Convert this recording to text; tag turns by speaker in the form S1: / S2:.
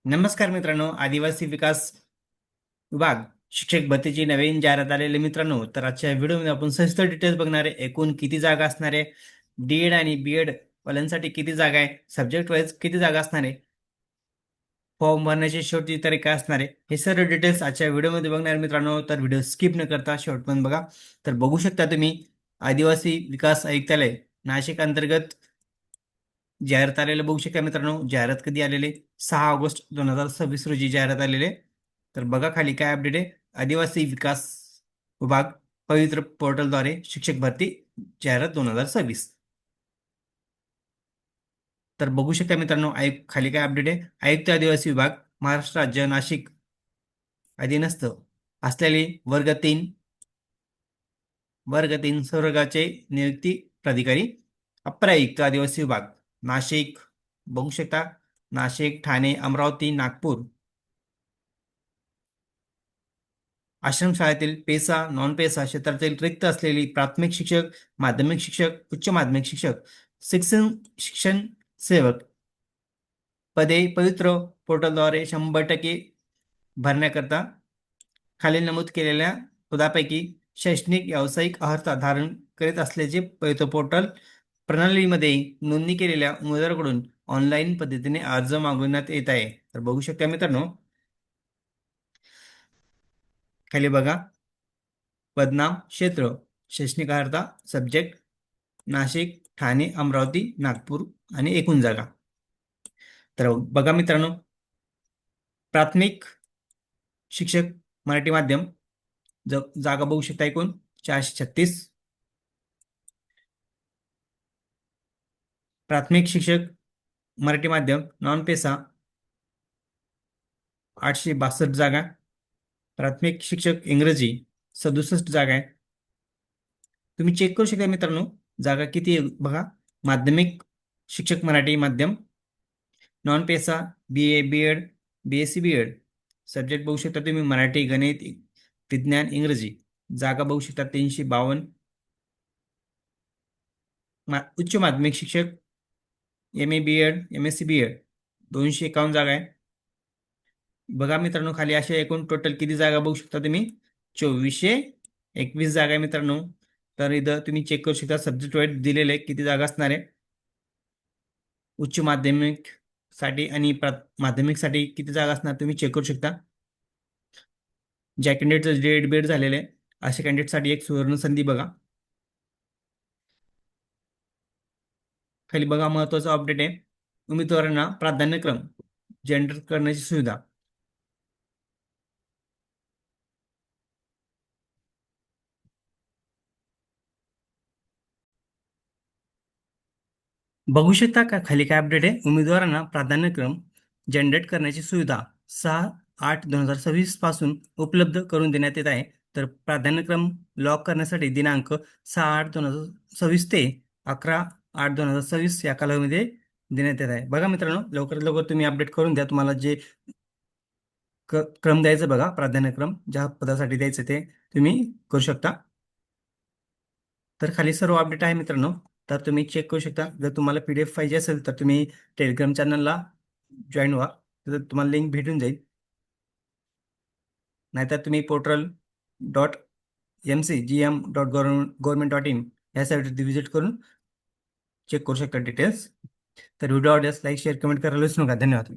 S1: नमस्कार मित्रांनो, आदिवासी विकास विभाग शिक्षक भरतीची नवीन जाहिरात आलेले मित्रांनो. तर आजच्या व्हिडिओमध्ये आपण सविस्तर डिटेल्स बघणार आहे. एकूण किती जागा असणार आहे, डीएड आणि बीएड वाल्यांसाठी किती जागा आहे, सब्जेक्ट वाईज किती जागा असणार आहे, फॉर्म भरण्याची शेवटची तारीख काय असणार आहे, हे सर्व डिटेल्स आजच्या व्हिडिओमध्ये बघणार आहे मित्रांनो. तर व्हिडिओ स्किप न करता शेवटपर्यंत बघा. तर बघू शकता तुम्ही, आदिवासी विकास आयुक्तालय नाशिक अंतर्गत जाहिरात आलेलं बघू शकता मित्रांनो. जाहिरात कधी आलेले? 6 ऑगस्ट 2026 रोजी जाहिरात आलेले. तर बघा खाली काय अपडेट आहे. आदिवासी विकास विभाग पवित्र पोर्टलद्वारे शिक्षक भरती जाहिरात 2026. तर बघू शकता मित्रांनो, खाली काय अपडेट आहे. आयुक्त आदिवासी विभाग महाराष्ट्र राज्य नाशिक अधीनस्थ असलेले वर्ग 3 संवर्गाचे नियुक्ती प्राधिकारी अप्पर आयुक्त आदिवासी विभाग नाशिक बघू शकता. नाशिक, ठाणे, अमरावती, नागपूर आश्रमशाळेतील पेसा नॉन पेसा क्षेत्रातील रिक्त असलेली प्राथमिक शिक्षक, माध्यमिक शिक्षक, उच्च माध्यमिक शिक्षक, शिक्षण शिक्षण सेवक पदे पवित्र पोर्टलद्वारे 100% भरण्याकरता खाली नमूद केलेल्या पदापैकी शैक्षणिक व्यावसायिक अर्हता धारण करीत असल्याचे पवित्र पोर्टल प्रणालीमध्ये नोंदणी केलेल्या उमेदवाराकडून ऑनलाईन पद्धतीने अर्ज मागवण्यात येत आहे. तर बघू शकता मित्रांनो, खाली बघा. पदनाम, क्षेत्र, शैक्षणिक अर्हता, सब्जेक्ट नाशिक, ठाणे, अमरावती, नागपूर आणि एकूण जागा. तर बघा मित्रांनो, प्राथमिक शिक्षक मराठी माध्यम जागा बघू शकता एकूण 436. प्राथमिक शिक्षक मराठी माध्यम नॉन पेसा 862 जागा. प्राथमिक शिक्षक इंग्रजी 67 जागा आहे. तुम्ही चेक करू शकता मित्रांनो, जागा किती आहे बघा. माध्यमिक शिक्षक मराठी माध्यम non PESA BA BEd BSc BEd subject बघू शकता तुम्ही मराठी, गणित, विज्ञान, इंग्रजी. जागा बघू शकता 352. उच्च माध्यमिक शिक्षक MA BEd MSc BEd 251 जागा आहे. बघा मित्रांनो, खाली असे एकूण टोटल किती जागा बघू शकता तुम्ही. 2421 जागा आहे मित्रांनो. तर इथं तुम्ही चेक करू शकता सब्जेक्ट वाईज दिलेले किती जागा असणार आहे. उच्च माध्यमिक साठी आणि माध्यमिकसाठी किती जागा असणार तुम्ही चेक करू शकता. ज्या कॅन्डिडेटचं डेट झालेलं आहे अशा कॅन्डिडेटसाठी एक सुवर्ण संधी बघा. खाली बघा, महत्वाचा अपडेट आहे. उमेदवारांना प्राधान्यक्रम जनरेट करण्याची सुविधा. बघू शकता का खाली काय अपडेट आहे. उमेदवारांना प्राधान्यक्रम जनरेट करण्याची सुविधा 6/8/2026 पासून उपलब्ध करून देण्यात येत आहे. तर प्राधान्यक्रम लॉक करण्यासाठी दिनांक 6/8/2026 ते 11/8/2026 या कालावधीमध्ये देण्यात येत आहे. बघा मित्रांनो, लवकरात लवकर तुम्ही अपडेट करून द्या. तुम्हाला जे क्रम द्यायचं बघा, प्राधान्यक्रम ज्या पदासाठी द्यायचं ते तुम्ही करू शकता. तर खाली सर्व अपडेट आहे मित्रांनो. तर तुम्ही चेक करू शकता. जर तुम्हाला PDF पाहिजे असेल तर तुम्ही टेलिग्राम चॅनलला जॉईन व्हा, तर तुम्हाला लिंक भेटून जाईल. नाहीतर तुम्ही portal.mcgm.government.in या साईटवरती व्हिजिट करून चेक करू शकता डिटेल्स. तर व्हिडिओ आवडल्यास लाईक, शेअर, कमेंट करायला विसरू नका. धन्यवाद.